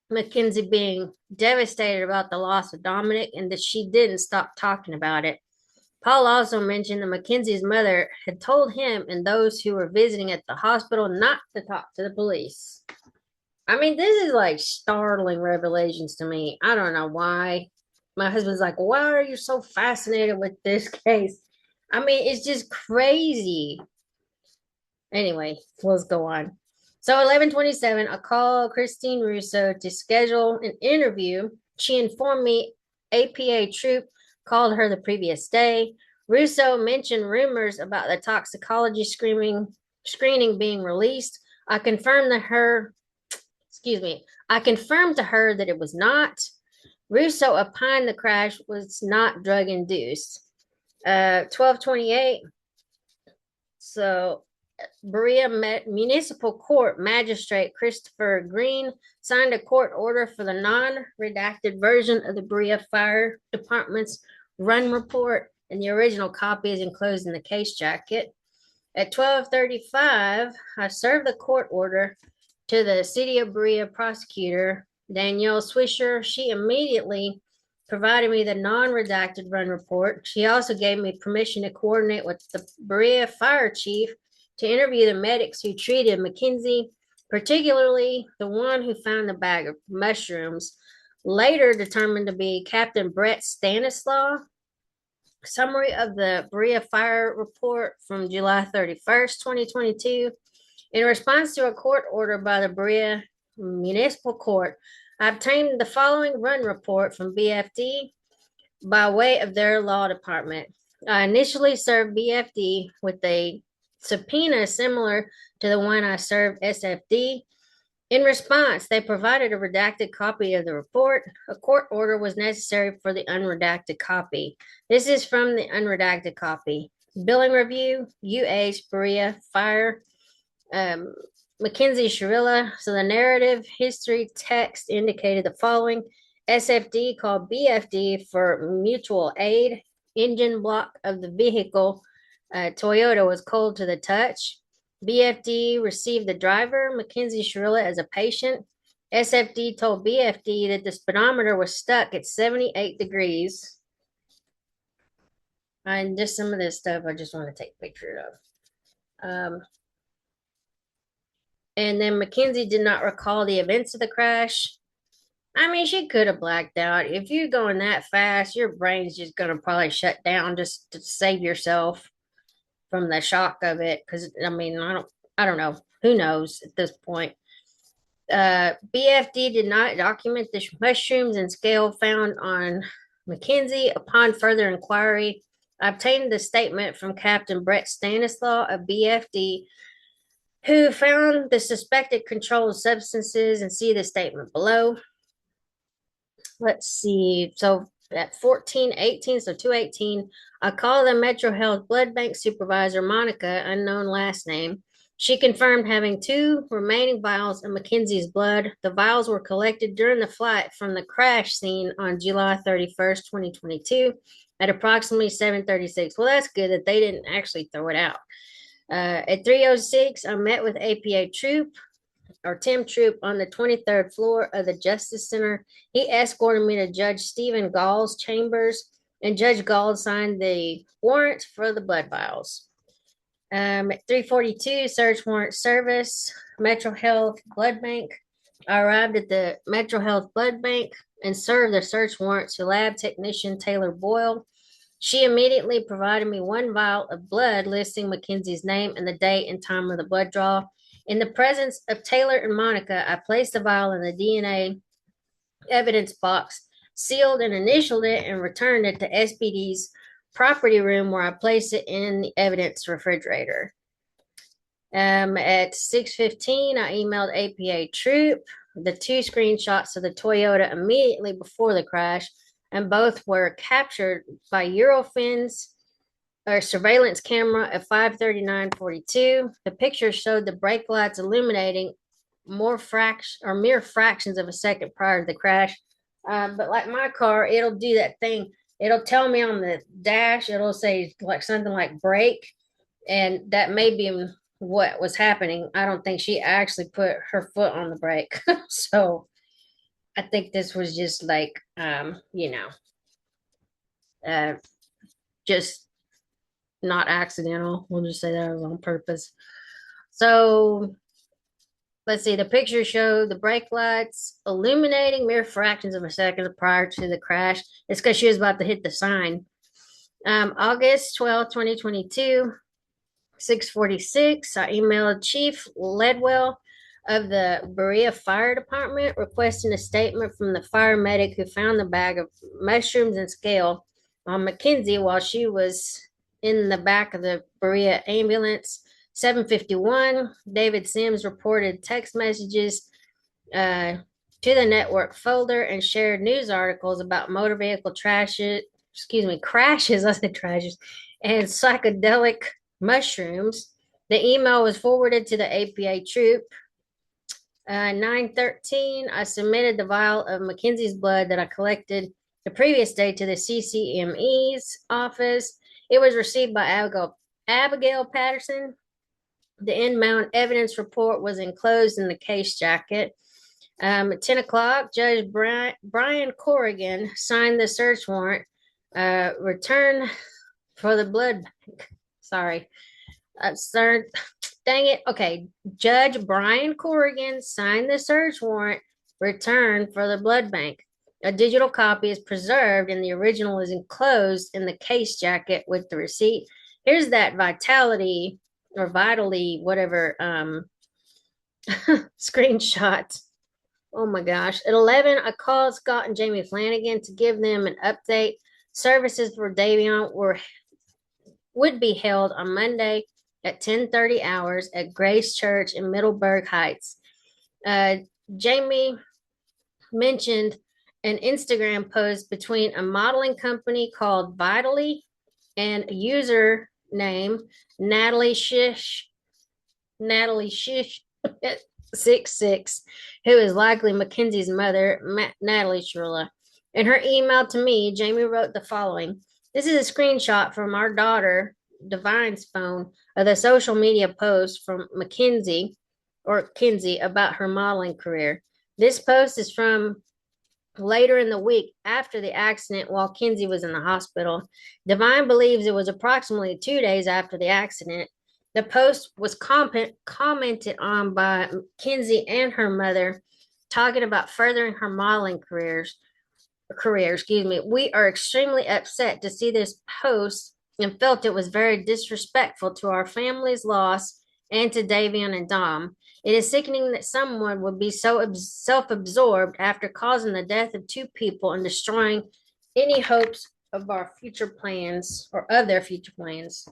Mackenzie being devastated about the loss of Dominic and that she didn't stop talking about it. Paul also mentioned that Mackenzie's mother had told him and those who were visiting at the hospital not to talk to the police. I mean, this is like startling revelations to me. I don't know why. My husband's like, why are you so fascinated with this case? I mean, it's just crazy. Anyway, let's go on. So 11:27, I called Christine Russo to schedule an interview. She informed me APA troop called her the previous day. Russo mentioned rumors about the toxicology screening being released. I confirmed to her, excuse me, I confirmed to her that it was not. Russo opined the crash was not drug induced. 12:28. So Berea Municipal Court Magistrate Christopher Green signed a court order for the non-redacted version of the Berea Fire Department's run report, and the original copy is enclosed in the case jacket. At 12:35, I served the court order to the City of Berea prosecutor, Danielle Swisher. She immediately provided me the non-redacted run report. She also gave me permission to coordinate with the Berea fire chief to interview the medics who treated Mackenzie, particularly the one who found the bag of mushrooms, later determined to be Captain Brett Stanislaw. Summary of the Berea fire report from July 31st, 2022. In response to a court order by the Berea Municipal Court, I obtained the following run report from BFD by way of their law department. I initially served BFD with a subpoena similar to the one I served SFD. In response, they provided a redacted copy of the report. A court order was necessary for the unredacted copy. This is from the unredacted copy. Billing review, UH Berea Fire, Mackenzie Shirilla. So the narrative history text indicated the following. SFD called BFD for mutual aid. Engine block of the vehicle, Toyota, was cold to the touch. BFD received the driver, Mackenzie Shirilla, as a patient. SFD told BFD that the speedometer was stuck at 78 degrees. And just some of this stuff I just want to take a picture of. And then Mackenzie did not recall the events of the crash. I mean, she could have blacked out. If you're going that fast, your brain's just going to probably shut down just to save yourself from the shock of it. Because, I mean, I don't know. Who knows at this point? BFD did not document the mushrooms and scale found on Mackenzie. Upon further inquiry, I obtained the statement from Captain Brett Stanislaw of BFD, who found the suspected controlled substances, and see the statement below. Let's see. So at 1418, so 218, I called the Metro Health Blood Bank supervisor, Monica, unknown last name. She confirmed having 2 remaining vials of Mackenzie's blood. The vials were collected during the flight from the crash scene on July 31st, 2022 at approximately 7:36. Well, that's good that they didn't actually throw it out. At 3:06, I met with APA Troop or Tim Troop on the 23rd floor of the Justice Center. He escorted me to Judge Stephen Gall's chambers, and Judge Gall signed the warrant for the blood vials. At 3:42, search warrant service, Metro Health Blood Bank. I arrived at the Metro Health Blood Bank and served the search warrant to lab technician Taylor Boyle. She immediately provided me 1 vial of blood listing Mackenzie's name and the date and time of the blood draw. In the presence of Taylor and Monica, I placed the vial in the DNA evidence box, sealed and initialed it, and returned it to SBD's property room, where I placed it in the evidence refrigerator. At 6:15, I emailed APA Troop the 2 screenshots of the Toyota immediately before the crash, and both were captured by Eurofins or surveillance camera at 5:39:42. The picture showed the brake lights illuminating mere fractions of a second prior to the crash. But like my car, it'll do that thing. It'll tell me on the dash, it'll say like something like brake, and that may be what was happening. I don't think she actually put her foot on the brake. So I think this was just like, just not accidental. We'll just say that was on purpose. So let's see. The picture showed the brake lights illuminating mere fractions of a second prior to the crash. It's because she was about to hit the sign. August 12th, 2022, 6:46. I emailed Chief Ledwell of the Berea Fire Department requesting a statement from the fire medic who found the bag of mushrooms and scale on Mackenzie while she was in the back of the Berea ambulance. 7:51, David Sims reported text messages to the network folder and shared news articles about motor vehicle crashes, I said trashes, and psychedelic mushrooms. The email was forwarded to the APA Troop. 9:13, I submitted the vial of Mackenzie's blood that I collected the previous day to the CCME's office. It was received by Abigail Patterson. The inbound evidence report was enclosed in the case jacket. At 10 o'clock, Judge Brian Corrigan signed the search warrant. Return for the blood bank. Sorry. Dang it. Okay. Judge Brian Corrigan signed the search warrant. Return for the blood bank. A digital copy is preserved and the original is enclosed in the case jacket with the receipt. Here's that vitally, whatever, screenshot. Oh my gosh. At 11, I called Scott and Jamie Flanagan to give them an update. Services for Davion would be held on Monday at 10:30 hours at Grace Church in Middleburg Heights. Jamie mentioned an Instagram post between a modeling company called Vitally and a user name Natalie Shish 66, who is likely Mackenzie's mother, Natalie Shirilla. In her email to me, Jamie wrote the following. This is a screenshot from our daughter, Divine's phone, of the social media post from Mackenzie about her modeling career. This post is from later in the week after the accident while Kinsey was in the hospital. Divine believes it was approximately 2 days after the accident The post was commented on by Mackenzie and her mother, talking about furthering her modeling career, excuse me. We are extremely upset to see this post and felt it was very disrespectful to our family's loss and to Davian and Dom. It is sickening that someone would be so self-absorbed after causing the death of two people and destroying any hopes of our future plans or of their future plans.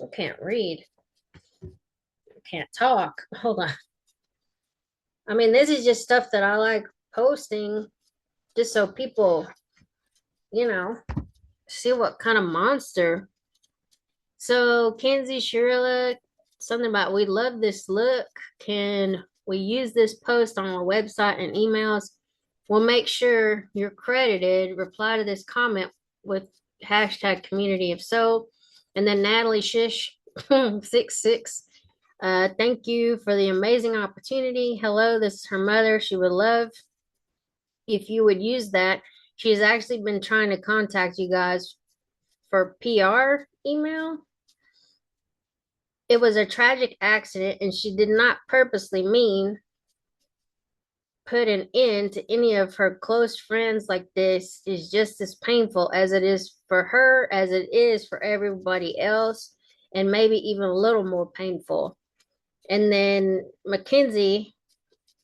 I can't read. I can't talk. Hold on. I mean, this is just stuff that I like posting just so people, you know, see what kind of monster. So Mackenzie Shirilla, something about we love this look. Can we use this post on our website and emails? We'll make sure you're credited. Reply to this comment with hashtag community if so. And then Natalie Shish 66. Thank you for the amazing opportunity. Hello, this is her mother. She would love if you would use that. She's actually been trying to contact you guys for PR email. It was a tragic accident, and she did not purposely mean put an end to any of her close friends. Like this is just as painful as it is for her, as it is for everybody else, and maybe even a little more painful. And then Mackenzie,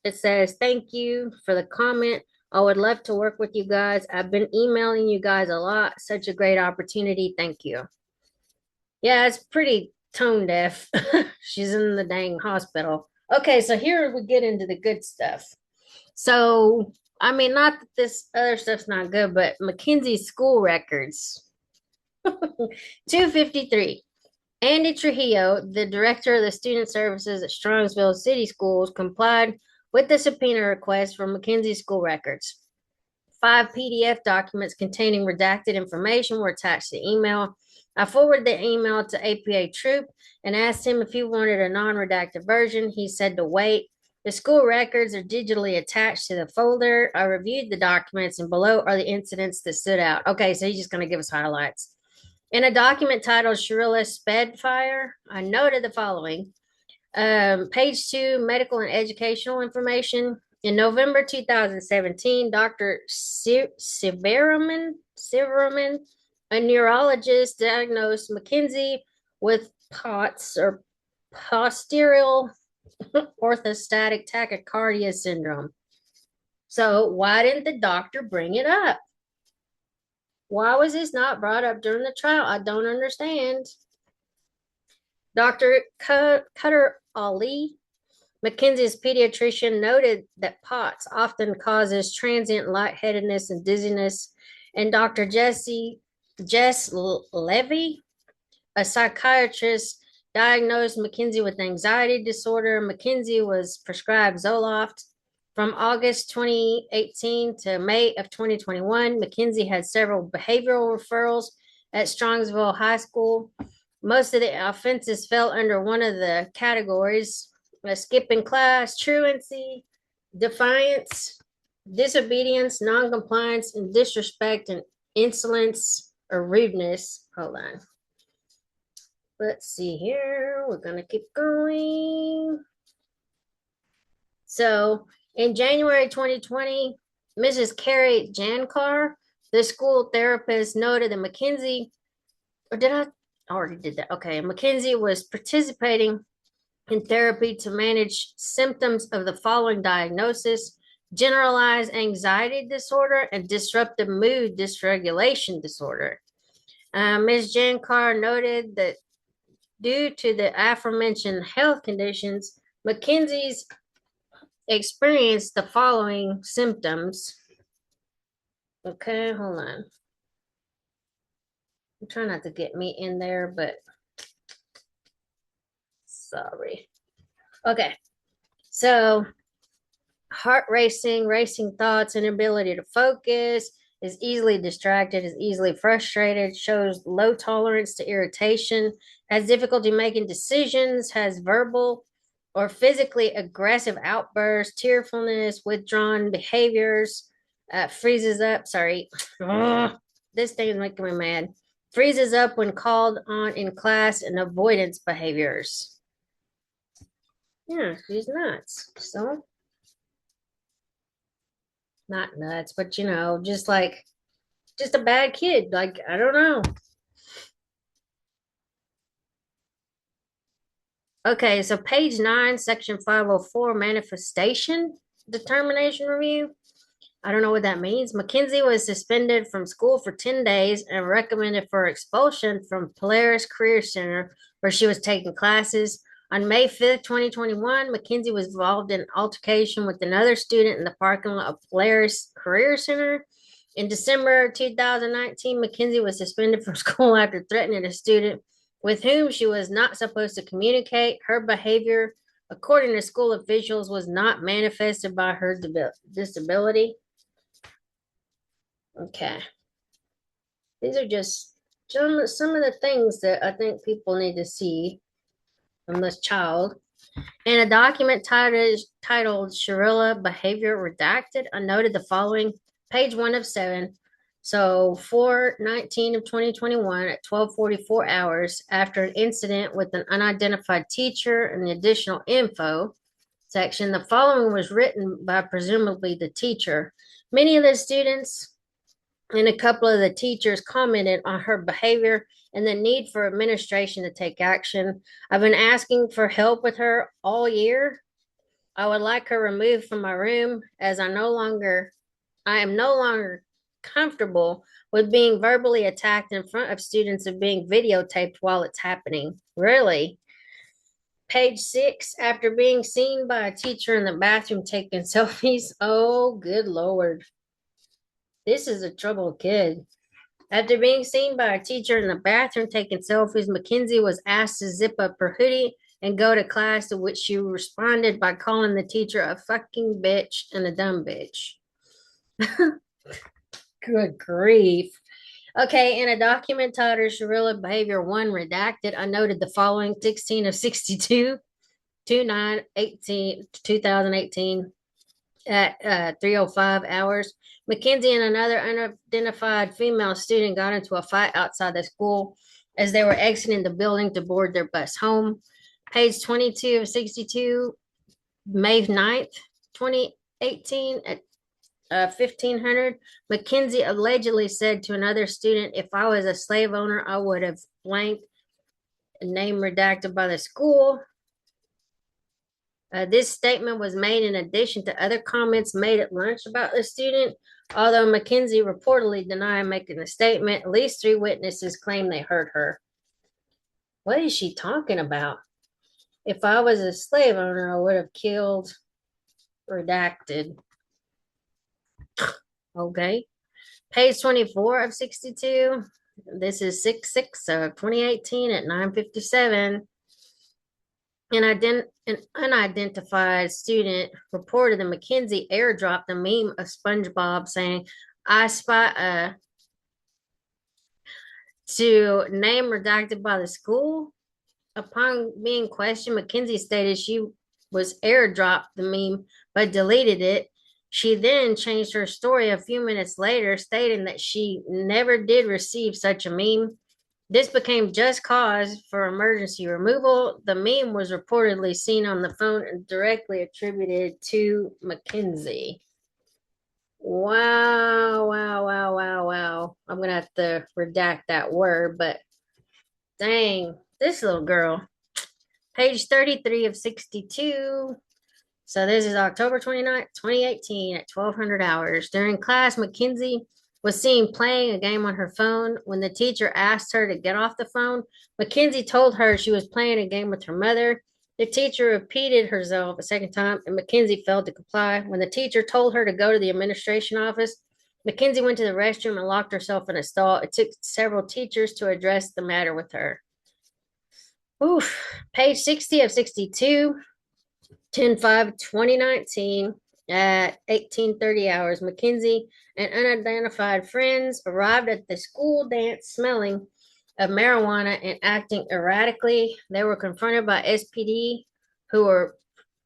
it says, thank you for the comment. I would love to work with you guys. I've been emailing you guys a lot. Such a great opportunity. Thank you. Yeah, it's pretty tone deaf. She's in the dang hospital. Okay, so here we get into the good stuff. So, I mean, not that this other stuff's not good, but Mackenzie's school records. 253. Andy Trujillo, the director of the student services at Strongsville City Schools, complied with the subpoena request for Mackenzie's school records. 5 PDF documents containing redacted information were attached to the email. I forwarded the email to APA Troop and asked him if he wanted a non-redacted version. He said to wait. The school records are digitally attached to the folder. I reviewed the documents, and below are the incidents that stood out. Okay, so he's just going to give us highlights. In a document titled Shirilla Sped Fire, I noted the following. Page 2, medical and educational information. In November 2017, Dr. Siverman, a neurologist, diagnosed Mackenzie with POTS, or postural orthostatic tachycardia syndrome. So why didn't the doctor bring it up? Why was this not brought up during the trial? I don't understand. Dr. Cutter Ali, Mackenzie's pediatrician, noted that POTS often causes transient lightheadedness and dizziness, and Dr. Jess Levy, a psychiatrist, diagnosed Mackenzie with anxiety disorder. Mackenzie was prescribed Zoloft. From August 2018 to May of 2021, Mackenzie had several behavioral referrals at Strongsville High School. Most of the offenses fell under one of the categories: skipping class, truancy, defiance, disobedience, noncompliance, and disrespect and insolence or rudeness. Hold on. Let's see here. We're going to keep going. So in January 2020, Mrs. Carrie Jankar, the school therapist, noted that Mackenzie, or did I already did that? Okay. Mackenzie was participating in therapy to manage symptoms of the following diagnosis: generalized anxiety disorder and disruptive mood dysregulation disorder. Ms. Jankar noted that due to the aforementioned health conditions, Mackenzie's experienced the following symptoms. Okay, hold on. I'm trying not to get me in there, but sorry. Okay, so heart racing, racing thoughts, inability to focus, is easily distracted, is easily frustrated, shows low tolerance to irritation, has difficulty making decisions, has verbal or physically aggressive outbursts, tearfulness, withdrawn behaviors, freezes up. Sorry. This thing is making me mad. Freezes up when called on in class, and avoidance behaviors. Yeah, she's nuts. So, not nuts, but just like, just a bad kid. Like, I don't know. Okay, so page 9, section 504, manifestation determination review. I don't know what that means. Mackenzie was suspended from school for 10 days and recommended for expulsion from Polaris Career Center, where she was taking classes. On May 5th, 2021, Mackenzie was involved in an altercation with another student in the parking lot of Polaris Career Center. In December 2019, Mackenzie was suspended from school after threatening a student with whom she was not supposed to communicate. Her behavior, according to school officials, was not manifested by her disability. Okay. These are just some of the things that I think people need to see from this child. In a document titled Shirilla Behavior Redacted, I noted the following, page 1 of 7. So 4/19 of 2021 at 12:44 hours, after an incident with an unidentified teacher and the additional info section, the following was written by presumably the teacher. Many of the students and a couple of the teachers commented on her behavior and the need for administration to take action. I've been asking for help with her all year. I would like her removed from my room as I am no longer comfortable with being verbally attacked in front of students and being videotaped while it's happening. Really? Page 6, after being seen by a teacher in the bathroom taking selfies. Oh, good Lord. This is a troubled kid. After being seen by a teacher in the bathroom taking selfies, Mackenzie was asked to zip up her hoodie and go to class, to which she responded by calling the teacher a fucking bitch and a dumb bitch. Good grief. Okay, in a document titled Shirilla Behavior 1 Redacted, I noted the following: 16 of 62, 2018 at 3:05 hours. Mackenzie and another unidentified female student got into a fight outside the school as they were exiting the building to board their bus home. Page 22 of 62, May 9th, 2018 at 1500. Mackenzie allegedly said to another student, "If I was a slave owner, I would have blank," a name redacted by the school. This statement was made in addition to other comments made at lunch about the student. Although Mackenzie reportedly denied making the statement, at least 3 witnesses claim they heard her. What is she talking about? If I was a slave owner, I would have killed, redacted. Okay. Page 24 of 62. This is 6/6 of 2018 at 9:57. An unidentified student reported that Mackenzie airdropped a meme of SpongeBob saying, "I spy a," to name redacted by the school. Upon being questioned, Mackenzie stated she was airdropped the meme but deleted it. She then changed her story a few minutes later, stating that she never did receive such a meme. This became just cause for emergency removal. The meme was reportedly seen on the phone and directly attributed to Mackenzie. Wow, wow, wow, wow, wow. I'm going to have to redact that word, but dang, this little girl. Page 33 of 62. So this is October 29th, 2018 at 1200 hours. During class, Mackenzie was seen playing a game on her phone. When the teacher asked her to get off the phone, Mackenzie told her she was playing a game with her mother. The teacher repeated herself a second time, and Mackenzie failed to comply. When the teacher told her to go to the administration office, Mackenzie went to the restroom and locked herself in a stall. It took several teachers to address the matter with her. Oof. Page 60 of 62. 10/5/2019 at 18:30 hours, Mackenzie and unidentified friends arrived at the school dance smelling of marijuana and acting erratically. They were confronted by SPD who were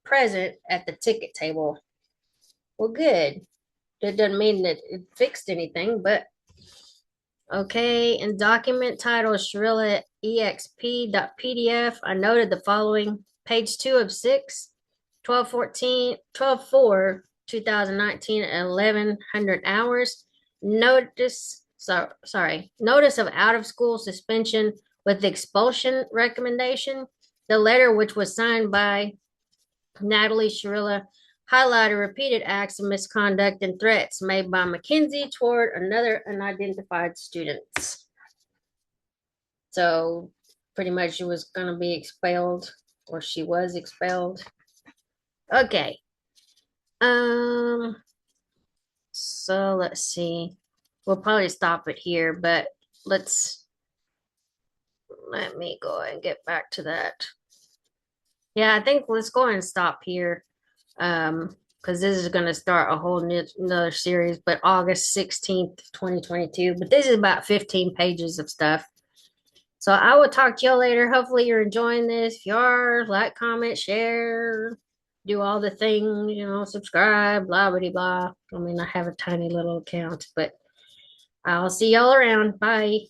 present at the ticket table. Well, good. That doesn't mean that it fixed anything, but okay. In document titled Shirilla exp.pdf, I noted the following. page 2 of 6, 2019 at 1100 hours. Notice of out of school suspension with expulsion recommendation. The letter, which was signed by Natalie Shirilla, highlighted repeated acts of misconduct and threats made by Mackenzie toward another unidentified students. So pretty much she was going to be expelled, or she was expelled. Okay. So let's see. We'll probably stop it here, but let me go and get back to that. Yeah, I think let's go and stop here. Because this is going to start a whole another series, but August 16th, 2022. But this is about 15 pages of stuff. So I will talk to y'all later. Hopefully you're enjoying this. If you are, like, comment, share, do all the things, subscribe, blah, blah, blah. I mean, I have a tiny little account, but I'll see y'all around. Bye.